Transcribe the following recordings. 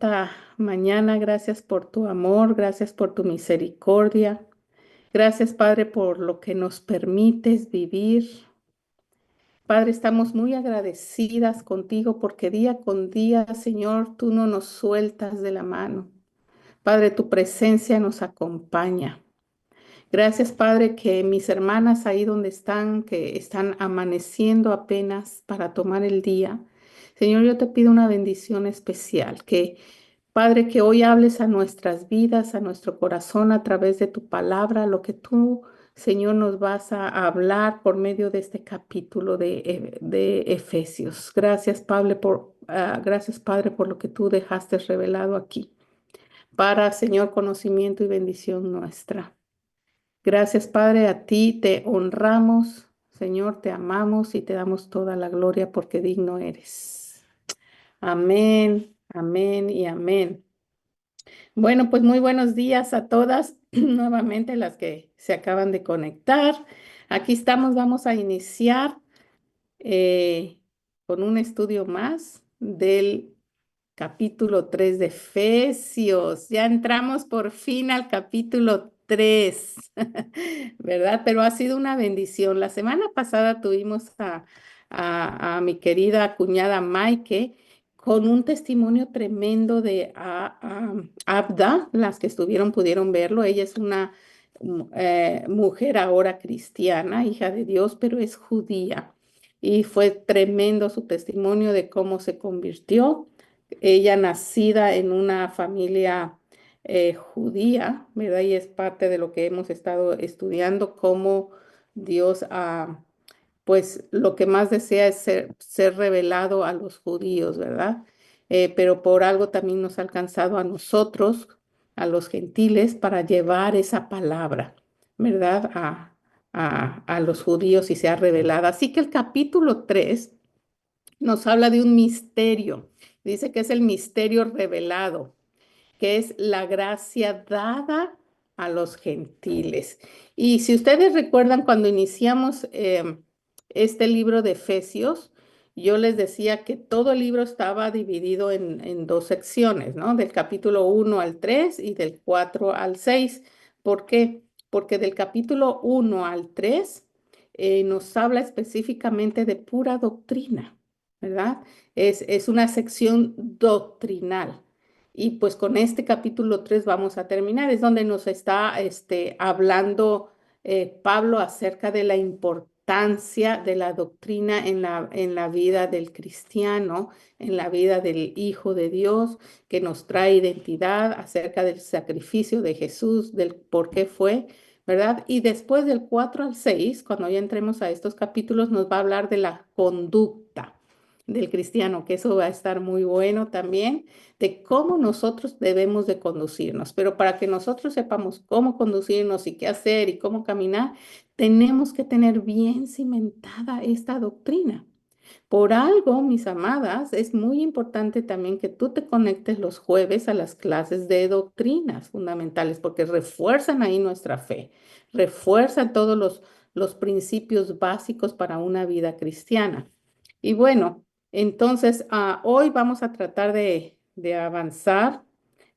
esta mañana. Gracias por tu amor, gracias por tu misericordia. Gracias, Padre, por lo que nos permites vivir. Padre, estamos muy agradecidas contigo porque día con día, Señor, tú no nos sueltas de la mano. Padre, tu presencia nos acompaña. Gracias, Padre, que mis hermanas ahí donde están, que están amaneciendo apenas para tomar el día. Señor, yo te pido una bendición especial, que Padre, que hoy hables a nuestras vidas, a nuestro corazón a través de tu palabra, lo que tú, Señor, nos vas a hablar por medio de este capítulo de Efesios. Gracias, Padre, por lo que tú dejaste revelado aquí, para, Señor, conocimiento y bendición nuestra. Gracias, Padre, a ti te honramos, Señor, te amamos y te damos toda la gloria porque digno eres. Amén, amén y amén. Bueno, pues muy buenos días a todas, nuevamente las que se acaban de conectar. Aquí estamos, vamos a iniciar eh, con un estudio más del capítulo 3 de Efesios. Ya entramos por fin al capítulo 3, ¿verdad? Pero ha sido una bendición. La semana pasada tuvimos a mi querida cuñada Maike con un testimonio tremendo de Abda. Las que estuvieron pudieron verlo. Ella es una mujer ahora cristiana, hija de Dios, pero es judía. Y fue tremendo su testimonio de cómo se convirtió. Ella nacida en una familia judía, ¿verdad? Y es parte de lo que hemos estado estudiando, cómo Dios, pues lo que más desea es ser revelado a los judíos, ¿verdad? Pero por algo también nos ha alcanzado a nosotros, a los gentiles, para llevar esa palabra, ¿verdad? A los judíos y sea revelada. Así que el capítulo 3 nos habla de un misterio. Dice que es el misterio revelado, que es la gracia dada a los gentiles. Y si ustedes recuerdan cuando iniciamos este libro de Efesios, yo les decía que todo el libro estaba dividido en dos secciones, ¿no? Del capítulo 1 al 3 y del 4 al 6. ¿Por qué? Porque del capítulo 1 al 3 nos habla específicamente de pura doctrina, ¿verdad? Es una sección doctrinal. Y pues con este capítulo 3 vamos a terminar. Es donde nos está hablando Pablo acerca de la importancia de la doctrina en la vida del cristiano, en la vida del Hijo de Dios, que nos trae identidad acerca del sacrificio de Jesús, del por qué fue, ¿verdad? Y después del 4 al 6, cuando ya entremos a estos capítulos, nos va a hablar de la conducta del cristiano, que eso va a estar muy bueno también, de cómo nosotros debemos de conducirnos. Pero para que nosotros sepamos cómo conducirnos y qué hacer y cómo caminar, tenemos que tener bien cimentada esta doctrina. Por algo, mis amadas, es muy importante también que tú te conectes los jueves a las clases de doctrinas fundamentales, porque refuerzan ahí nuestra fe, refuerzan todos los principios básicos para una vida cristiana. Y bueno, entonces hoy vamos a tratar de avanzar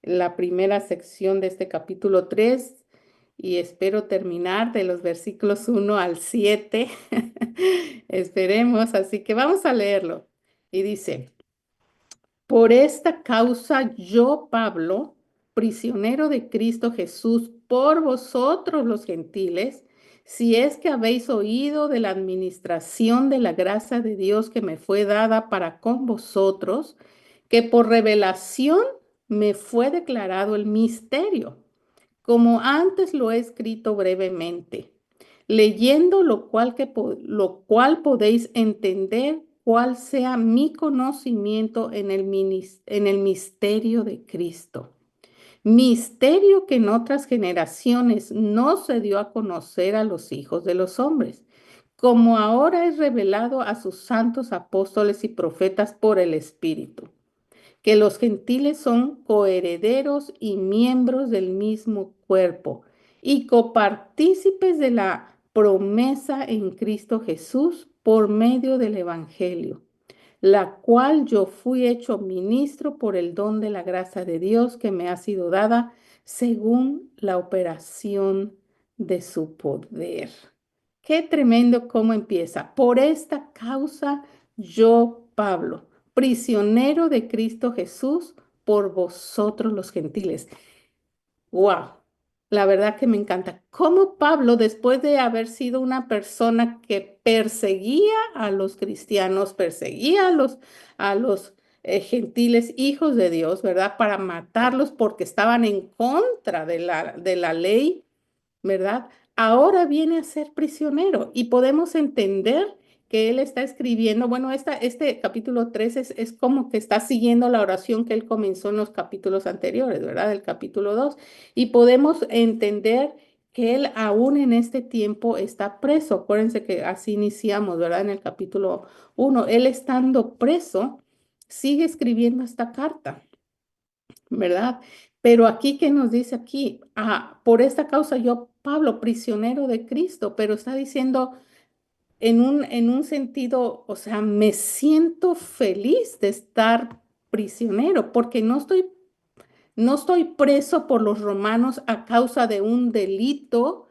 la primera sección de este capítulo 3 y espero terminar de los versículos 1 al 7. Esperemos, así que vamos a leerlo. Y dice, por esta causa yo, Pablo, prisionero de Cristo Jesús, por vosotros los gentiles, si es que habéis oído de la administración de la gracia de Dios que me fue dada para con vosotros, que por revelación me fue declarado el misterio, como antes lo he escrito brevemente, leyendo lo cual podéis entender cuál sea mi conocimiento en el misterio de Cristo. Misterio que en otras generaciones no se dio a conocer a los hijos de los hombres, como ahora es revelado a sus santos apóstoles y profetas por el Espíritu, que los gentiles son coherederos y miembros del mismo cuerpo y copartícipes de la promesa en Cristo Jesús por medio del Evangelio, la cual yo fui hecho ministro por el don de la gracia de Dios que me ha sido dada según la operación de su poder. Qué tremendo cómo empieza. Por esta causa yo, Pablo, prisionero de Cristo Jesús, por vosotros los gentiles. Wow, la verdad que me encanta. Cómo Pablo, después de haber sido una persona que perseguía a los cristianos, perseguía a los gentiles hijos de Dios, ¿verdad? Para matarlos porque estaban en contra de la ley, ¿verdad? Ahora viene a ser prisionero y podemos entender que él está escribiendo, bueno, este capítulo 3 es como que está siguiendo la oración que él comenzó en los capítulos anteriores, ¿verdad? El capítulo 2. Y podemos entender que él aún en este tiempo está preso. Acuérdense que así iniciamos, ¿verdad? En el capítulo 1. Él estando preso, sigue escribiendo esta carta. ¿Verdad? Pero aquí, ¿qué nos dice aquí? Ah, por esta causa yo, Pablo, prisionero de Cristo, pero está diciendo en un sentido, o sea, me siento feliz de estar prisionero, porque no estoy preso por los romanos a causa de un delito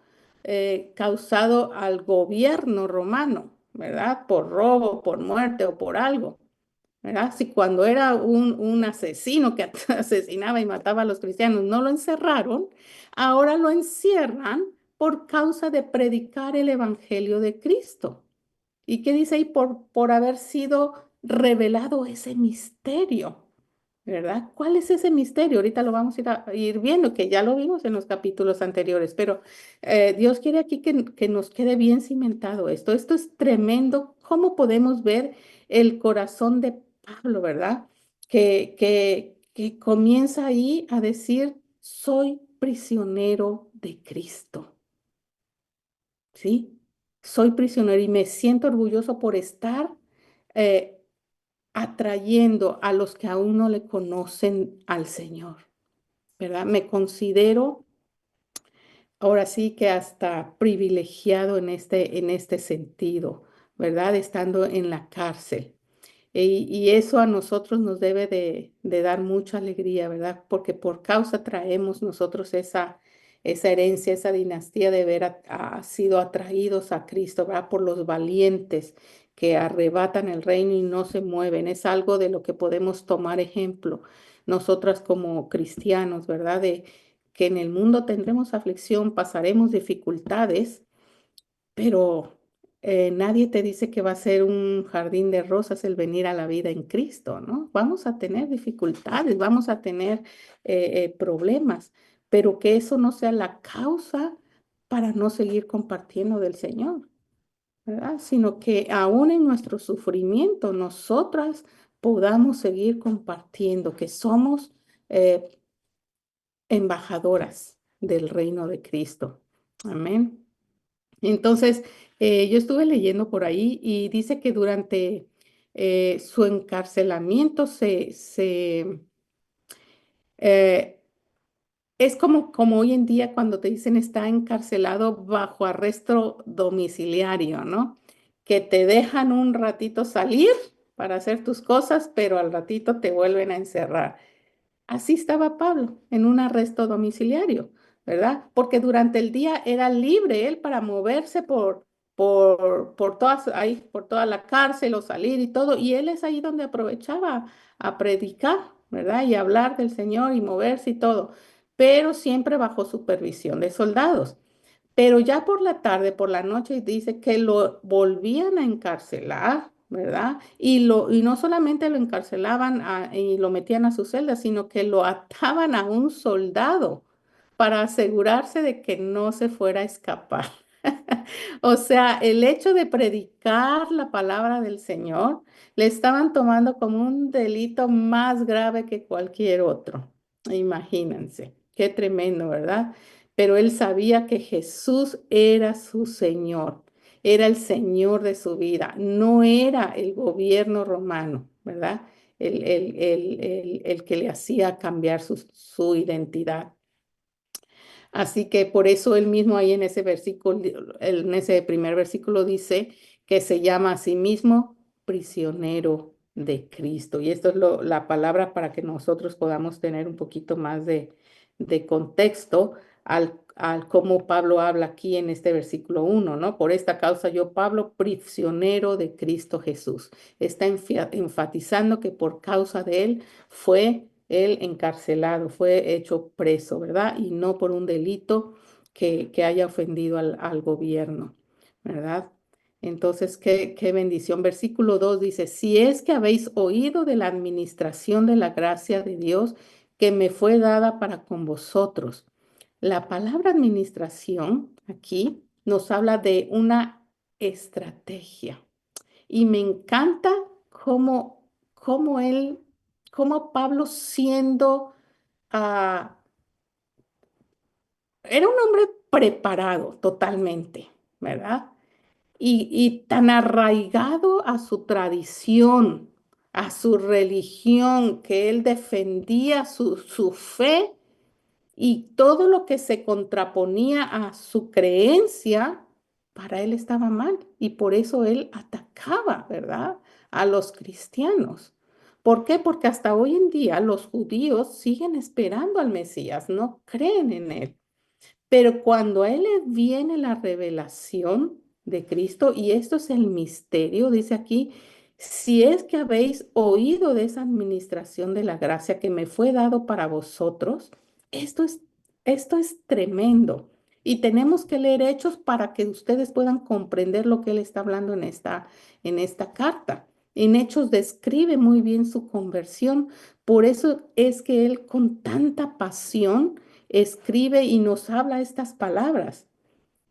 causado al gobierno romano, ¿verdad? Por robo, por muerte o por algo. ¿Verdad? Si cuando era un asesino que asesinaba y mataba a los cristianos, no lo encerraron, ahora lo encierran por causa de predicar el evangelio de Cristo. ¿Y qué dice ahí? Por haber sido revelado ese misterio. ¿Verdad? ¿Cuál es ese misterio? Ahorita lo vamos a ir viendo, que ya lo vimos en los capítulos anteriores, pero Dios quiere aquí que nos quede bien cimentado esto. Esto es tremendo. ¿Cómo podemos ver el corazón de Pablo, verdad? Que comienza ahí a decir, soy prisionero de Cristo, ¿sí? Soy prisionero y me siento orgulloso por estar eh, atrayendo a los que aún no le conocen al Señor, ¿verdad? Me considero ahora sí que hasta privilegiado en este sentido, ¿verdad? Estando en la cárcel. Y eso a nosotros nos debe de dar mucha alegría, ¿verdad? Porque por causa traemos nosotros esa herencia, esa dinastía de haber sido atraídos a Cristo, ¿verdad? Por los valientes que arrebatan el reino y no se mueven. Es algo de lo que podemos tomar ejemplo nosotras como cristianos, ¿verdad? De que en el mundo tendremos aflicción, pasaremos dificultades, pero nadie te dice que va a ser un jardín de rosas el venir a la vida en Cristo, ¿no? Vamos a tener dificultades, vamos a tener problemas, pero que eso no sea la causa para no seguir compartiendo del Señor, ¿verdad? Sino que aún en nuestro sufrimiento nosotras podamos seguir compartiendo que somos eh, embajadoras del reino de Cristo. Amén. Entonces, yo estuve leyendo por ahí y dice que durante su encarcelamiento eh, es como hoy en día cuando te dicen está encarcelado bajo arresto domiciliario, ¿no? Que te dejan un ratito salir para hacer tus cosas, pero al ratito te vuelven a encerrar. Así estaba Pablo en un arresto domiciliario, ¿verdad? Porque durante el día era libre él para moverse por toda la cárcel o salir y todo. Y él es ahí donde aprovechaba a predicar, ¿verdad? Y hablar del Señor y moverse y todo, pero siempre bajo supervisión de soldados. Pero ya por la tarde, por la noche, dice que lo volvían a encarcelar, ¿verdad? Y no solamente lo encarcelaban y lo metían a su celda, sino que lo ataban a un soldado para asegurarse de que no se fuera a escapar. O sea, el hecho de predicar la palabra del Señor le estaban tomando como un delito más grave que cualquier otro. Imagínense, qué tremendo, ¿verdad? Pero él sabía que Jesús era su Señor, era el Señor de su vida, no era el gobierno romano, ¿verdad? El que le hacía cambiar su identidad. Así que por eso él mismo ahí en ese versículo, en ese primer versículo dice que se llama a sí mismo prisionero de Cristo. Y esto es la palabra para que nosotros podamos tener un poquito más de contexto al cómo Pablo habla aquí en este versículo 1, ¿no? Por esta causa yo, Pablo, prisionero de Cristo Jesús. Está enfatizando que por causa de él fue él encarcelado, fue hecho preso, ¿verdad? Y no por un delito que haya ofendido al gobierno, ¿verdad? Entonces, qué bendición. Versículo 2 dice, si es que habéis oído de la administración de la gracia de Dios que me fue dada para con vosotros. La palabra administración aquí nos habla de una estrategia y me encanta cómo, cómo él, cómo Pablo siendo, ah, era un hombre preparado totalmente, ¿verdad? Y tan arraigado a su tradición, a su religión, que él defendía su fe y todo lo que se contraponía a su creencia, para él estaba mal. Y por eso él atacaba, ¿verdad? A los cristianos. ¿Por qué? Porque hasta hoy en día los judíos siguen esperando al Mesías, no creen en él. Pero cuando a él le viene la revelación de Cristo, y esto es el misterio, dice aquí, si es que habéis oído de esa administración de la gracia que me fue dado para vosotros, esto es, esto es tremendo. Y tenemos que leer Hechos para que ustedes puedan comprender lo que él está hablando en esta carta. En Hechos describe muy bien su conversión. Por eso es que él con tanta pasión escribe y nos habla estas palabras.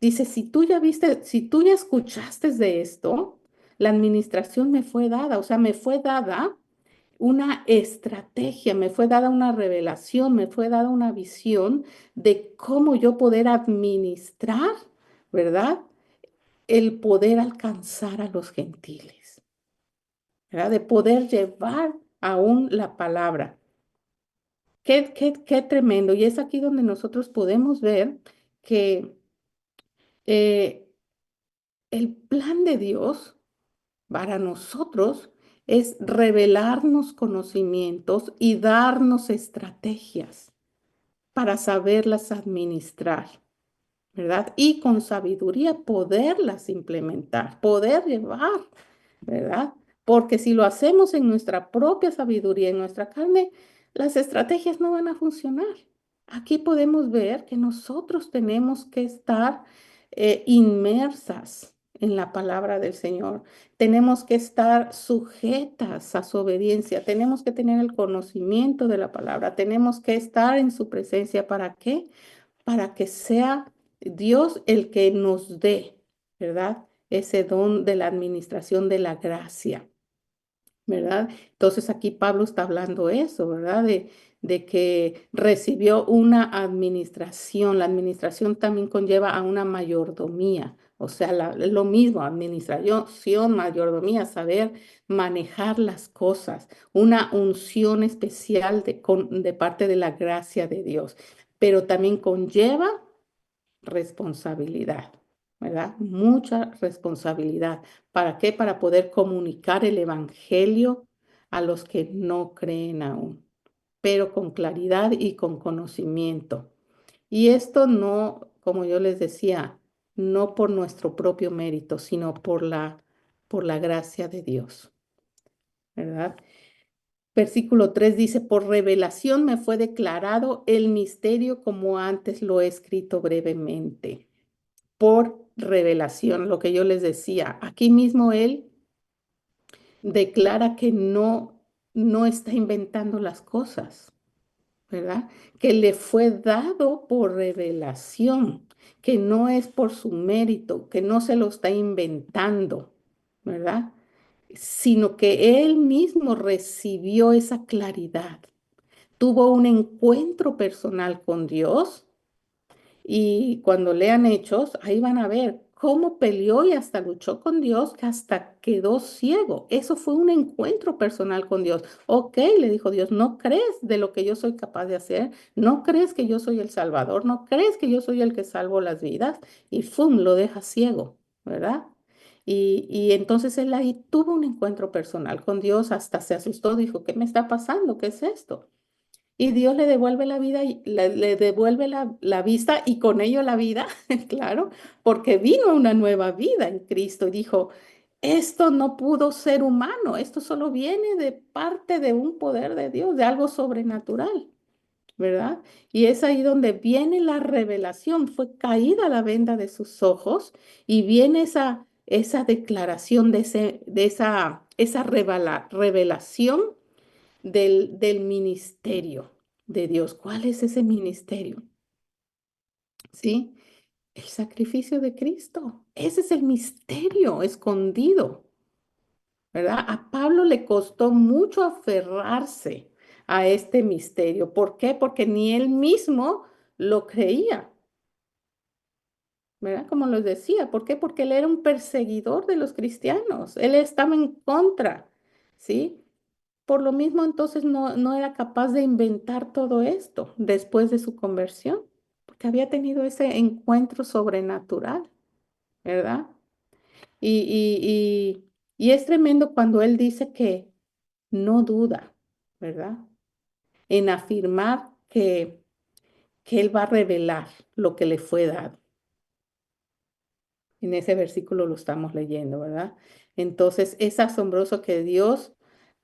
Dice, si tú ya viste, si tú ya escuchaste de esto, la administración me fue dada, o sea, me fue dada una estrategia, me fue dada una revelación, me fue dada una visión de cómo yo poder administrar, ¿verdad? El poder alcanzar a los gentiles, ¿verdad? De poder llevar aún la palabra. Qué tremendo. Y es aquí donde nosotros podemos ver que eh, el plan de Dios para nosotros es revelarnos conocimientos y darnos estrategias para saberlas administrar, ¿verdad? Y con sabiduría poderlas implementar, poder llevar, ¿verdad? Porque si lo hacemos en nuestra propia sabiduría, en nuestra carne, las estrategias no van a funcionar. Aquí podemos ver que nosotros tenemos que estar inmersas en la palabra del Señor. Tenemos que estar sujetas a su obediencia. Tenemos que tener el conocimiento de la palabra. Tenemos que estar en su presencia. ¿Para qué? Para que sea Dios el que nos dé, ¿verdad? Ese don de la administración de la gracia, ¿verdad? Entonces aquí Pablo está hablando eso, ¿verdad? De que recibió una administración. La administración también conlleva a una mayordomía. O sea, lo mismo, administración, mayordomía, saber manejar las cosas, una unción especial de parte de la gracia de Dios, pero también conlleva responsabilidad, ¿verdad? Mucha responsabilidad. ¿Para qué? Para poder comunicar el evangelio a los que no creen aún, pero con claridad y con conocimiento. Y esto no, como yo les decía, no por nuestro propio mérito, sino por la gracia de Dios, ¿verdad? Versículo 3 dice, por revelación me fue declarado el misterio como antes lo he escrito brevemente. Por revelación, lo que yo les decía. Aquí mismo él declara que no está inventando las cosas, ¿verdad? Que le fue dado por revelación, que no es por su mérito, que no se lo está inventando, ¿verdad? Sino que él mismo recibió esa claridad, tuvo un encuentro personal con Dios. Y cuando lean Hechos, ahí van a ver cómo peleó y hasta luchó con Dios, que hasta quedó ciego. Eso fue un encuentro personal con Dios. Ok, le dijo Dios, ¿no crees de lo que yo soy capaz de hacer? ¿No crees que yo soy el Salvador? ¿No crees que yo soy el que salvo las vidas? Y ¡fum! Lo deja ciego, ¿verdad? Y entonces él ahí tuvo un encuentro personal con Dios, hasta se asustó, dijo, ¿qué me está pasando? ¿Qué es esto? Y Dios le devuelve la vida, y le devuelve la vista y con ello la vida, claro, porque vino una nueva vida en Cristo y dijo, esto no pudo ser humano, esto solo viene de parte de un poder de Dios, de algo sobrenatural, ¿verdad? Y es ahí donde viene la revelación, fue caída la venda de sus ojos y viene esa declaración esa revelación del ministerio de Dios. ¿Cuál es ese ministerio? ¿Sí? El sacrificio de Cristo. Ese es el misterio escondido, ¿verdad? A Pablo le costó mucho aferrarse a este misterio. ¿Por qué? Porque ni él mismo lo creía, ¿verdad? Como les decía. ¿Por qué? Porque él era un perseguidor de los cristianos. Él estaba en contra, ¿sí? Por lo mismo, entonces no era capaz de inventar todo esto después de su conversión, porque había tenido ese encuentro sobrenatural, ¿verdad? Y es tremendo cuando él dice que no duda, ¿verdad? En afirmar que él va a revelar lo que le fue dado. En ese versículo lo estamos leyendo, ¿verdad? Entonces es asombroso que Dios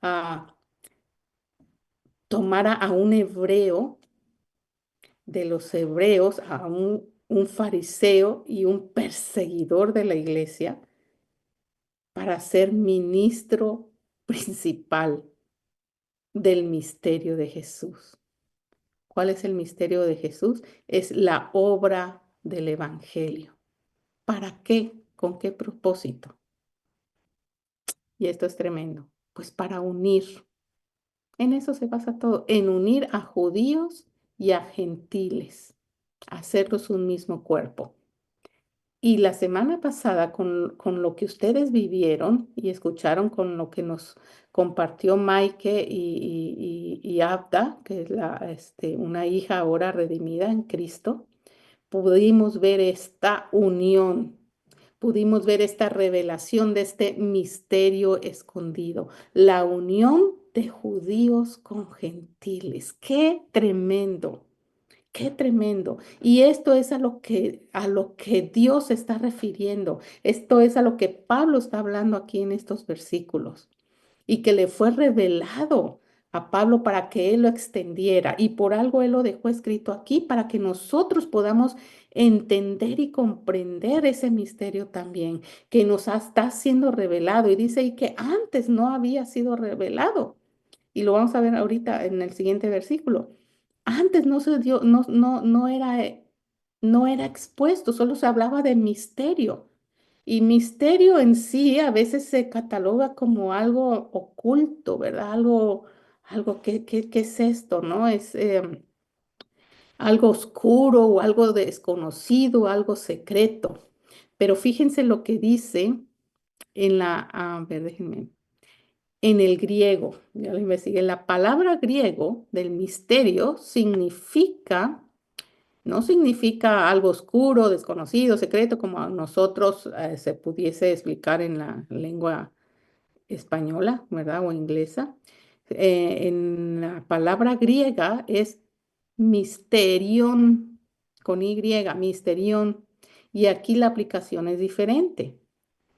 ah, tomara a un hebreo de los hebreos, a un fariseo y un perseguidor de la iglesia para ser ministro principal del misterio de Jesús. ¿Cuál es el misterio de Jesús? Es la obra del Evangelio. ¿Para qué? ¿Con qué propósito? Y esto es tremendo. Pues para unir. En eso se basa todo, en unir a judíos y a gentiles, hacerlos un mismo cuerpo. Y la semana pasada, con lo que ustedes vivieron y escucharon con lo que nos compartió Maike y Abda, que es una hija ahora redimida en Cristo, pudimos ver esta unión, pudimos ver esta revelación de este misterio escondido, la unión de judíos con gentiles. ¡Qué tremendo! Qué tremendo. Y esto es a lo que Dios se está refiriendo. Esto es a lo que Pablo está hablando aquí en estos versículos. Y que le fue revelado a Pablo para que él lo extendiera. Y por algo él lo dejó escrito aquí para que nosotros podamos entender y comprender ese misterio también que está siendo revelado. Y dice y que antes no había sido revelado. Y lo vamos a ver ahorita en el siguiente versículo. Antes no se dio, no era expuesto, solo se hablaba de misterio. Y misterio en sí a veces se cataloga como algo oculto, ¿verdad? Algo ¿qué es esto, no? Es algo oscuro o algo desconocido, algo secreto. Pero fíjense lo que dice a ver, déjenme, en el griego, ya lo investigué, la palabra griego del misterio no significa algo oscuro, desconocido, secreto, como a nosotros se pudiese explicar en la lengua española, ¿verdad? O inglesa. En la palabra griega es misterión, con Y, misterión. Y aquí la aplicación es diferente.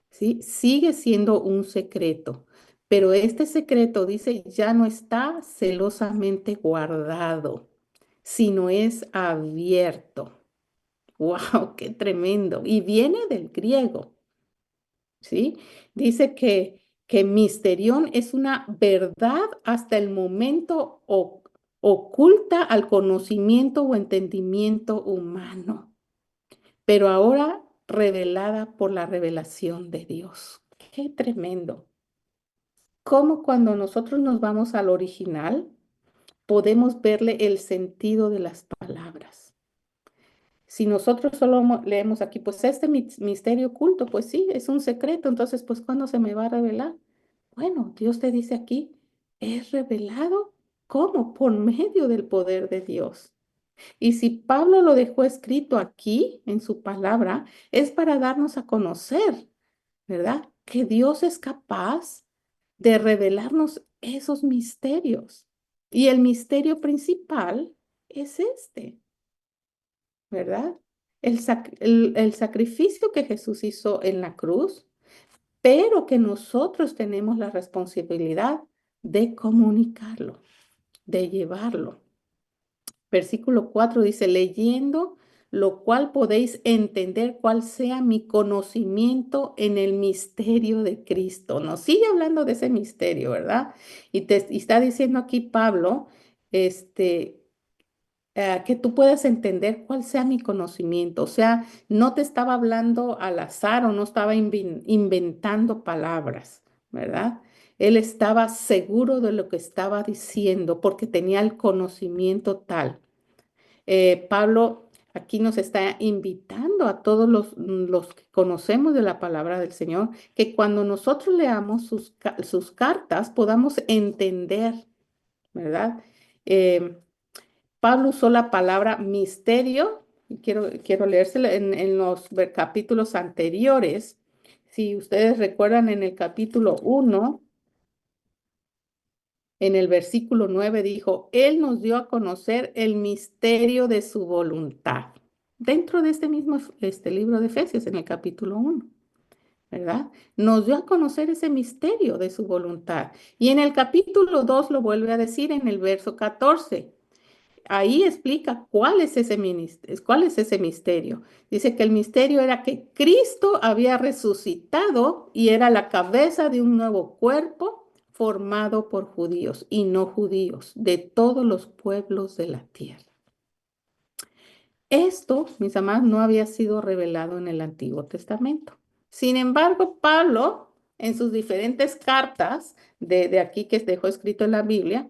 ¿Sí? Sigue siendo un secreto, pero este secreto, dice, ya no está celosamente guardado, sino es abierto. ¡Wow! ¡Qué tremendo! Y viene del griego, ¿sí? Dice que misterión es una verdad hasta el momento oculta al conocimiento o entendimiento humano, pero ahora revelada por la revelación de Dios. Qué tremendo. Cómo cuando nosotros nos vamos al original, podemos verle el sentido de las palabras. Si nosotros solo leemos aquí, pues este misterio oculto, pues sí, es un secreto, entonces, pues, ¿cuándo se me va a revelar? Bueno, Dios te dice aquí, es revelado, ¿cómo? Por medio del poder de Dios. Y si Pablo lo dejó escrito aquí en su palabra, es para darnos a conocer, ¿verdad? Que Dios es capaz de revelarnos esos misterios. Y el misterio principal es este, ¿verdad? El sacrificio que Jesús hizo en la cruz, pero que nosotros tenemos la responsabilidad de comunicarlo, de llevarlo. Versículo 4 dice, leyendo, lo cual podéis entender cuál sea mi conocimiento en el misterio de Cristo. Nos sigue hablando de ese misterio, ¿verdad? Y está diciendo aquí Pablo, este, que tú puedas entender cuál sea mi conocimiento. O sea, no te estaba hablando al azar o no estaba inventando palabras, ¿verdad? Él estaba seguro de lo que estaba diciendo porque tenía el conocimiento tal. Pablo aquí nos está invitando a todos los que conocemos de la palabra del Señor, que cuando nosotros leamos sus cartas podamos entender, ¿verdad? Eh, Pablo usó la palabra misterio, y quiero leérsela en los capítulos anteriores. Si ustedes recuerdan en el capítulo 1, en el versículo 9 dijo, Él nos dio a conocer el misterio de su voluntad. Dentro de este mismo libro de Efesios, en el capítulo 1, ¿verdad? Nos dio a conocer ese misterio de su voluntad. Y en el capítulo 2 lo vuelve a decir en el verso 14. Ahí explica cuál es ese misterio. Dice que el misterio era que Cristo había resucitado y era la cabeza de un nuevo cuerpo formado por judíos y no judíos, de todos los pueblos de la tierra. Esto, mis amados, no había sido revelado en el Antiguo Testamento. Sin embargo, Pablo, en sus diferentes cartas de aquí que dejó escrito en la Biblia,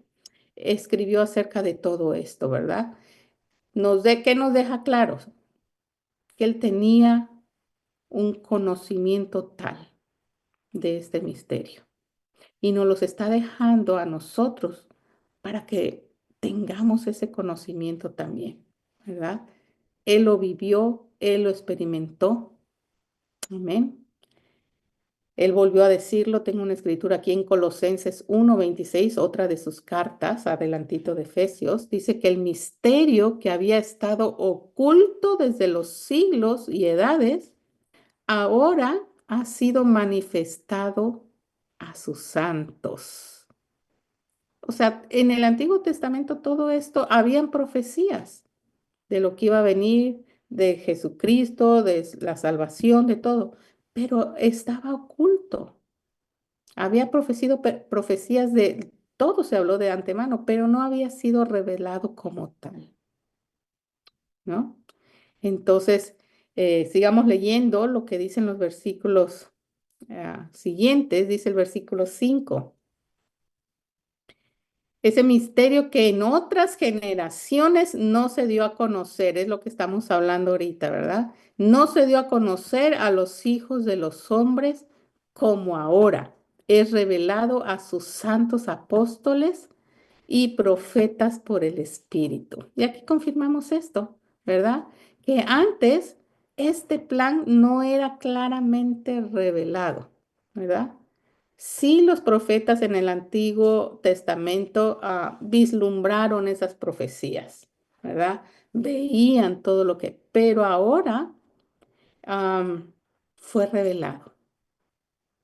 escribió acerca de todo esto, ¿verdad? ¿Qué nos deja claro? Que él tenía un conocimiento tal de este misterio y nos los está dejando a nosotros para que tengamos ese conocimiento también, ¿verdad? Él lo vivió, él lo experimentó. Amén. Él volvió a decirlo, tengo una escritura aquí en Colosenses 1:26, otra de sus cartas, adelantito de Efesios, dice que el misterio que había estado oculto desde los siglos y edades, ahora ha sido manifestado a sus santos. O sea, en el Antiguo Testamento todo esto, habían profecías de lo que iba a venir, de Jesucristo, de la salvación, de todo, pero estaba oculto. Había profecías de todo, se habló de antemano, pero no había sido revelado como tal, ¿no? Entonces, sigamos leyendo lo que dicen los versículos siguientes, dice el versículo 5. Ese misterio que en otras generaciones no se dio a conocer, es lo que estamos hablando ahorita, ¿verdad? No se dio a conocer a los hijos de los hombres como ahora. Es revelado a sus santos apóstoles y profetas por el Espíritu. Y aquí confirmamos esto, ¿verdad? Que antes este plan no era claramente revelado, ¿verdad? Sí, los profetas en el Antiguo Testamento vislumbraron esas profecías, ¿verdad? Veían todo lo que, pero ahora fue revelado.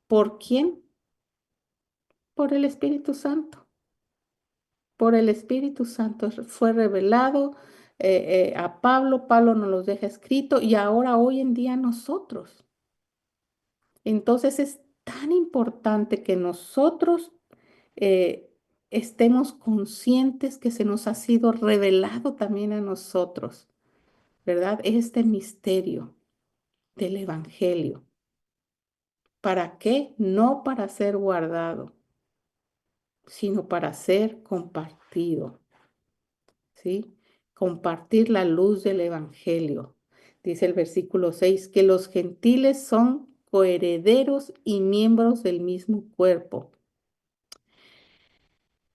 ¿Por quién? Por el Espíritu Santo. Por el Espíritu Santo fue revelado a Pablo. Pablo nos los deja escrito y ahora hoy en día nosotros. Entonces es tan importante que nosotros eh, estemos conscientes que se nos ha sido revelado también a nosotros, ¿verdad? Este misterio del Evangelio. ¿Para qué? No para ser guardado, sino para ser compartido, ¿sí? Compartir la luz del Evangelio. Dice el versículo 6, que los gentiles son coherederos y miembros del mismo cuerpo.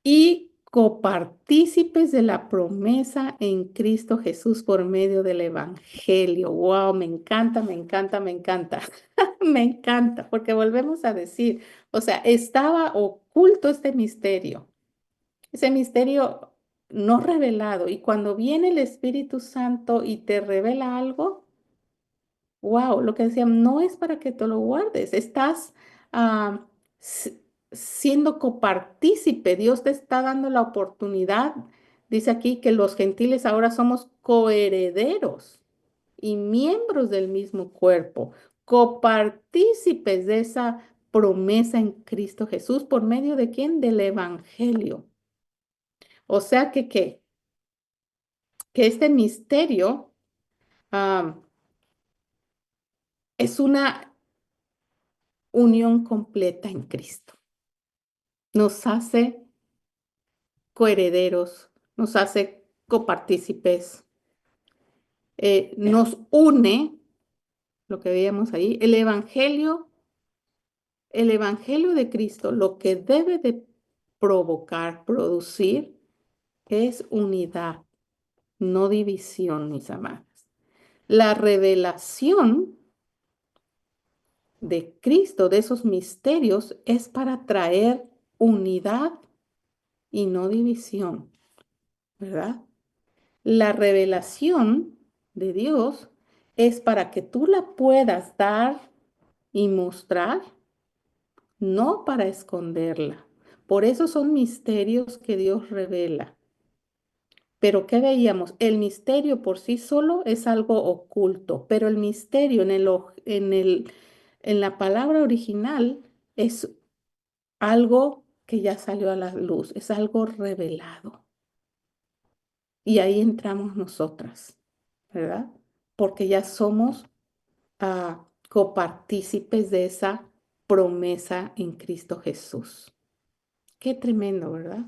Y copartícipes de la promesa en Cristo Jesús por medio del Evangelio. Wow, me encanta, me encanta, me encanta. Me encanta, porque volvemos a decir, o sea, estaba oculto este misterio, ese misterio no revelado. Y cuando viene el Espíritu Santo y te revela algo, wow, lo que decían, no es para que te lo guardes, estás ah, si- siendo copartícipe, Dios te está dando la oportunidad. Dice aquí que los gentiles ahora somos coherederos y miembros del mismo cuerpo, copartícipes de esa promesa en Cristo Jesús, ¿por medio de quién? Del Evangelio. O sea que este misterio ah, es una unión completa en Cristo. Nos hace coherederos, nos hace copartícipes, nos une, lo que veíamos ahí, el Evangelio de Cristo, lo que debe de provocar, producir, es unidad, no división, mis amadas. La revelación de Cristo, de esos misterios, es para traer unidad y no división, ¿verdad? La revelación de Dios es para que tú la puedas dar y mostrar, no para esconderla. Por eso son misterios que Dios revela. Pero ¿qué veíamos? El misterio por sí solo es algo oculto, pero el misterio en la palabra original es algo que ya salió a la luz, es algo revelado. Y ahí entramos nosotras, ¿verdad? Porque ya somos copartícipes de esa promesa en Cristo Jesús. Qué tremendo, ¿verdad?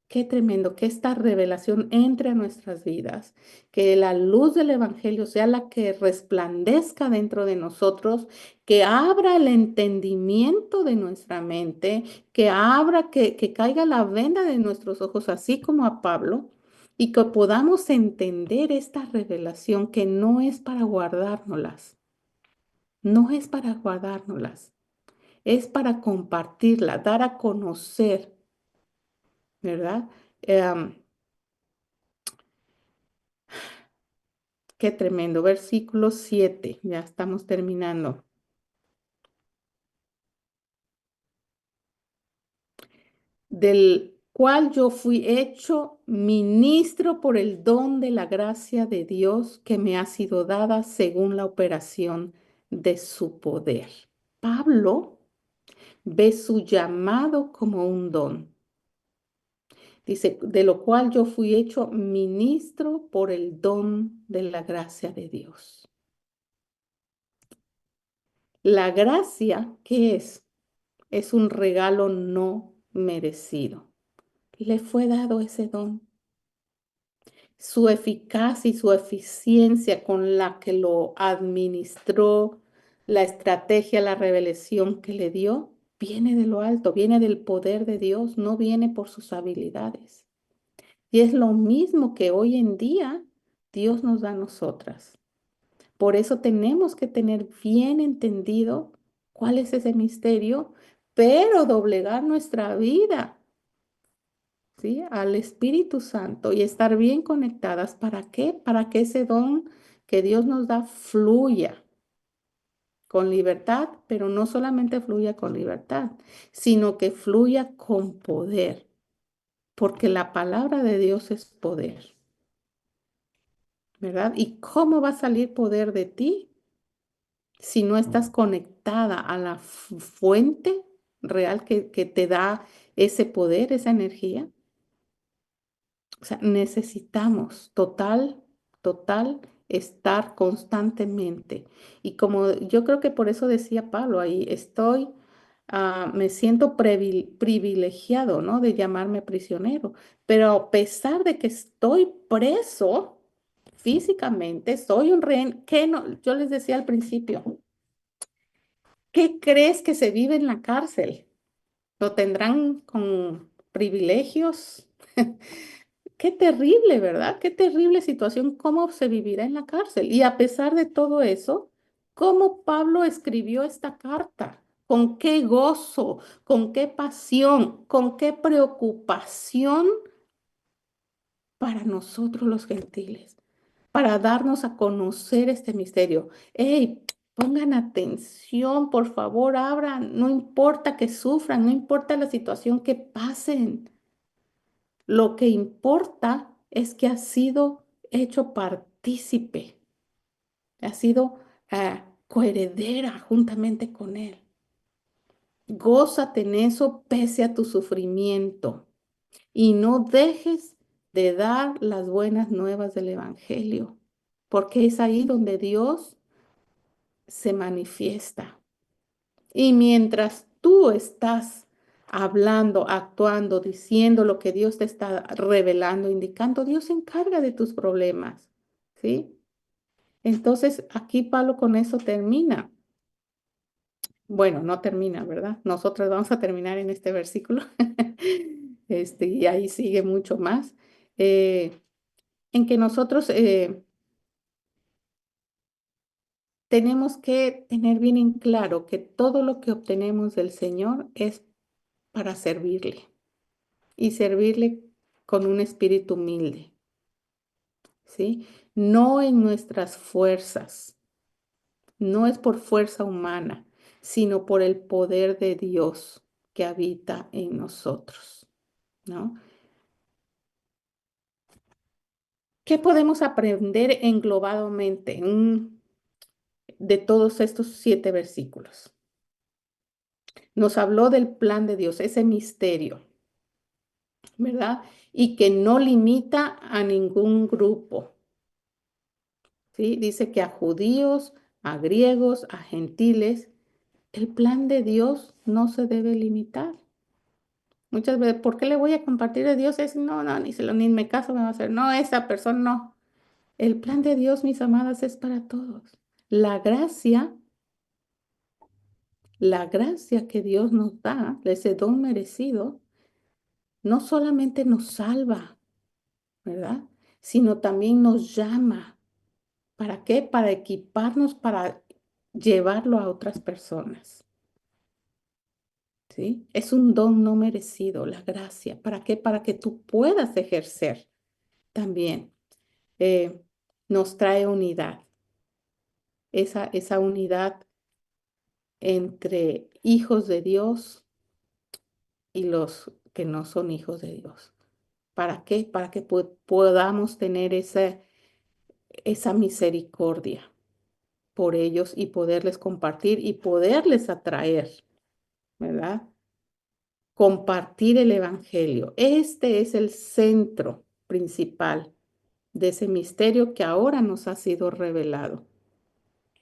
Qué tremendo que esta revelación entre a nuestras vidas, que la luz del Evangelio sea la que resplandezca dentro de nosotros, que abra el entendimiento de nuestra mente, que abra, que caiga la venda de nuestros ojos, así como a Pablo, y que podamos entender esta revelación que no es para guardárnoslas, no es para guardárnoslas, es para compartirla, dar a conocer, ¿verdad? Em, Qué tremendo. Versículo 7. Ya estamos terminando. Del cual yo fui hecho ministro por el don de la gracia de Dios que me ha sido dada según la operación de su poder. Pablo ve su llamado como un don. Dice, de lo cual yo fui hecho ministro por el don de la gracia de Dios. La gracia, ¿qué es? Es un regalo no merecido. Le fue dado ese don. Su eficacia y su eficiencia con la que lo administró, la estrategia, la revelación que le dio, viene de lo alto, viene del poder de Dios, no viene por sus habilidades. Y es lo mismo que hoy en día Dios nos da a nosotras. Por eso tenemos que tener bien entendido cuál es ese misterio, pero doblegar nuestra vida, ¿sí? Al Espíritu Santo y estar bien conectadas. ¿Para qué? Para que ese don que Dios nos da fluya con libertad, pero no solamente fluya con libertad, sino que fluya con poder, porque la palabra de Dios es poder, ¿verdad? ¿Y cómo va a salir poder de ti si no estás conectada a la fuente real que te da ese poder, esa energía? O sea, necesitamos total, estar constantemente. Y como yo creo que por eso decía Pablo ahí, me siento privilegiado, ¿no? De llamarme prisionero. Pero a pesar de que estoy preso físicamente, soy un rehén, ¿qué no? Yo les decía al principio, ¿qué crees que se vive en la cárcel? ¿Lo tendrán con privilegios? Qué terrible, ¿verdad? Qué terrible situación, cómo se vivirá en la cárcel. Y a pesar de todo eso, cómo Pablo escribió esta carta, con qué gozo, con qué pasión, con qué preocupación para nosotros los gentiles, para darnos a conocer este misterio. ¡Ey! Pongan atención, por favor, abran, no importa que sufran, no importa la situación que pasen. Lo que importa es que has sido hecho partícipe, has sido coheredera juntamente con Él. Gózate en eso pese a tu sufrimiento y no dejes de dar las buenas nuevas del Evangelio, porque es ahí donde Dios se manifiesta. Y mientras tú estás hablando, actuando, diciendo lo que Dios te está revelando, indicando, Dios se encarga de tus problemas, ¿sí? Entonces, aquí Pablo con eso termina. Bueno, no termina, ¿verdad? Nosotros vamos a terminar en este versículo. Y ahí sigue mucho más. eh, en que nosotros tenemos que tener bien en claro que todo lo que obtenemos del Señor es para servirle. Y servirle con un espíritu humilde, ¿sí? No en nuestras fuerzas, no es por fuerza humana, sino por el poder de Dios que habita en nosotros, ¿no? ¿Qué podemos aprender englobadamente de todos estos 7 versículos? Nos habló del plan de Dios, ese misterio, ¿verdad? Y que no limita a ningún grupo. ¿Sí? Dice que a judíos, a griegos, a gentiles, el plan de Dios no se debe limitar. Muchas veces, ¿por qué le voy a compartir de Dios? Es, no, no, ni me caso me va a hacer. No, esa persona no. El plan de Dios, mis amadas, es para todos. La gracia, la gracia que Dios nos da, ese don merecido, no solamente nos salva, ¿verdad? Sino también nos llama. ¿Para qué? Para equiparnos, para llevarlo a otras personas. ¿Sí? Es un don no merecido, la gracia. ¿Para qué? Para que tú puedas ejercer también. Eh, Nos trae unidad, esa unidad entre hijos de Dios y los que no son hijos de Dios. ¿Para qué? Para que podamos tener esa misericordia por ellos y poderles compartir y poderles atraer, ¿verdad? Compartir el Evangelio. Este es el centro principal de ese misterio que ahora nos ha sido revelado,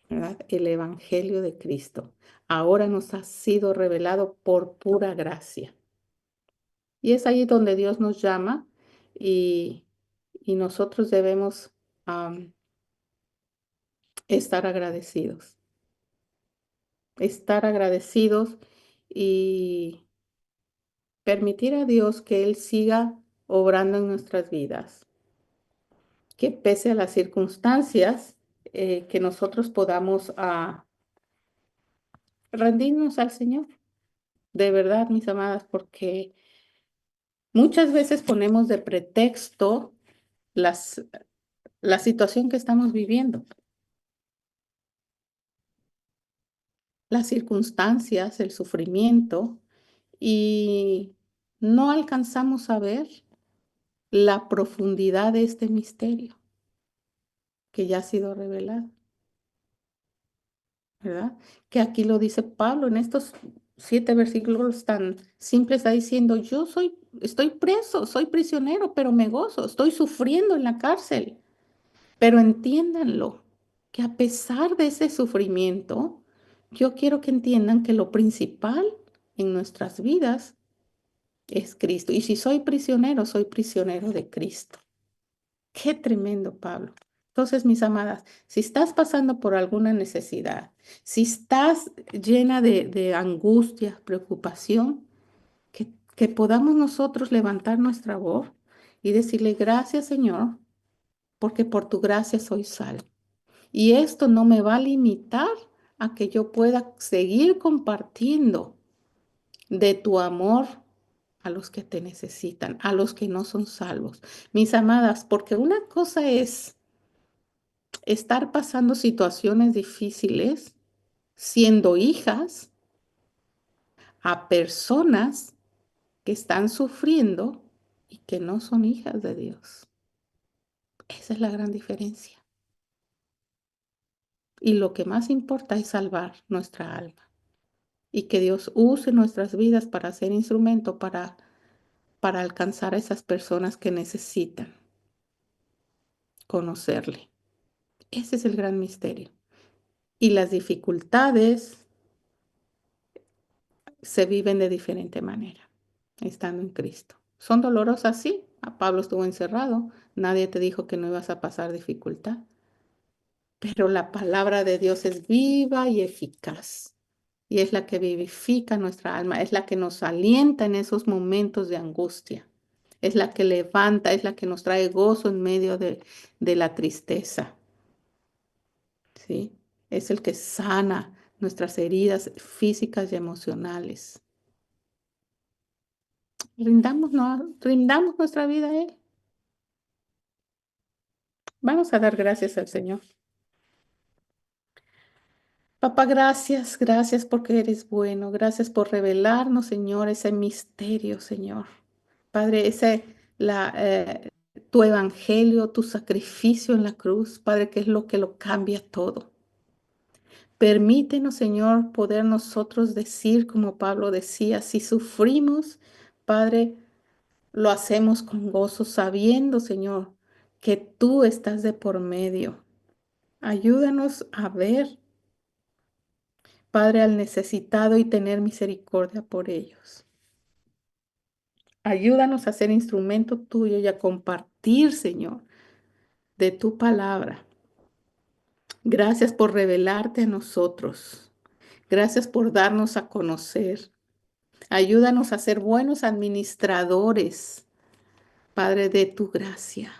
¿verdad? El Evangelio de Cristo. Ahora nos ha sido revelado por pura gracia. Y es ahí donde Dios nos llama y, y nosotros debemos am, estar agradecidos. Estar agradecidos y permitir a Dios que Él siga obrando en nuestras vidas, que pese a las circunstancias, que nosotros podamos rendirnos al Señor, de verdad, mis amadas, porque muchas veces ponemos de pretexto las, la situación que estamos viviendo, las circunstancias, el sufrimiento, y no alcanzamos a ver la profundidad de este misterio que ya ha sido revelado. ¿Verdad? Que aquí lo dice Pablo en estos 7 versículos tan simples, está diciendo, estoy preso, soy prisionero, pero me gozo, estoy sufriendo en la cárcel. Pero entiéndanlo, que a pesar de ese sufrimiento, yo quiero que entiendan que lo principal en nuestras vidas es Cristo. Y si soy prisionero de Cristo. Qué tremendo, Pablo. Entonces, mis amadas, si estás pasando por alguna necesidad, si estás llena de angustia, preocupación, que podamos nosotros levantar nuestra voz y decirle gracias, Señor, porque por tu gracia soy salvo. Y esto no me va a limitar a que yo pueda seguir compartiendo de tu amor a los que te necesitan, a los que no son salvos. Mis amadas, porque una cosa es estar pasando situaciones difíciles siendo hijas a personas que están sufriendo y que no son hijas de Dios. Esa es la gran diferencia. Y lo que más importa es salvar nuestra alma y que Dios use nuestras vidas para ser instrumento para alcanzar a esas personas que necesitan conocerle. Ese es el gran misterio. Y las dificultades se viven de diferente manera, estando en Cristo. ¿Son dolorosas? Sí. A Pablo estuvo encerrado. Nadie te dijo que no ibas a pasar dificultad. Pero la palabra de Dios es viva y eficaz. Y es la que vivifica nuestra alma, es la que nos alienta en esos momentos de angustia. Es la que levanta, es la que nos trae gozo en medio de la tristeza. ¿Sí? Es el que sana nuestras heridas físicas y emocionales. Rindamos nuestra vida a Él. Vamos a dar gracias al Señor. Papá, gracias, gracias porque eres bueno. Gracias por revelarnos, Señor, ese misterio, Señor. Padre, tu evangelio, tu sacrificio en la cruz, Padre, que es lo que lo cambia todo. Permítenos, Señor, poder nosotros decir, como Pablo decía, si sufrimos, Padre, lo hacemos con gozo, sabiendo, Señor, que tú estás de por medio. Ayúdanos a ver, Padre, al necesitado y tener misericordia por ellos. Ayúdanos a ser instrumento tuyo y a compartir, Señor, de tu palabra. Gracias por revelarte a nosotros. Gracias por darnos a conocer. Ayúdanos a ser buenos administradores, Padre, de tu gracia.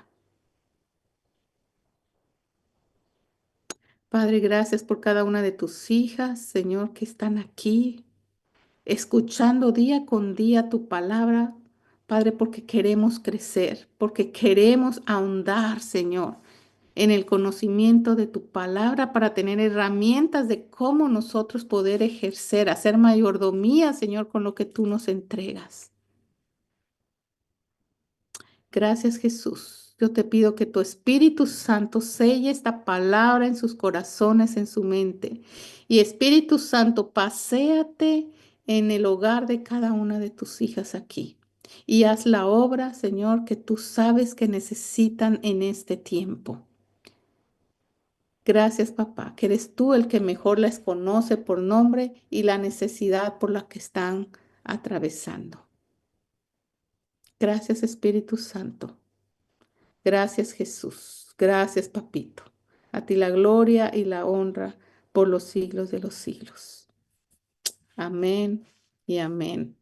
Padre, gracias por cada una de tus hijas, Señor, que están aquí, escuchando día con día tu palabra, Padre, porque queremos crecer, porque queremos ahondar, Señor, en el conocimiento de tu palabra para tener herramientas de cómo nosotros poder ejercer, hacer mayordomía, Señor, con lo que tú nos entregas. Gracias, Jesús. Yo te pido que tu Espíritu Santo selle esta palabra en sus corazones, en su mente. Y Espíritu Santo, paséate en el hogar de cada una de tus hijas aquí. Y haz la obra, Señor, que tú sabes que necesitan en este tiempo. Gracias, papá, que eres tú el que mejor las conoce por nombre y la necesidad por la que están atravesando. Gracias, Espíritu Santo. Gracias, Jesús. Gracias, papito. A ti la gloria y la honra por los siglos de los siglos. Amén y amén.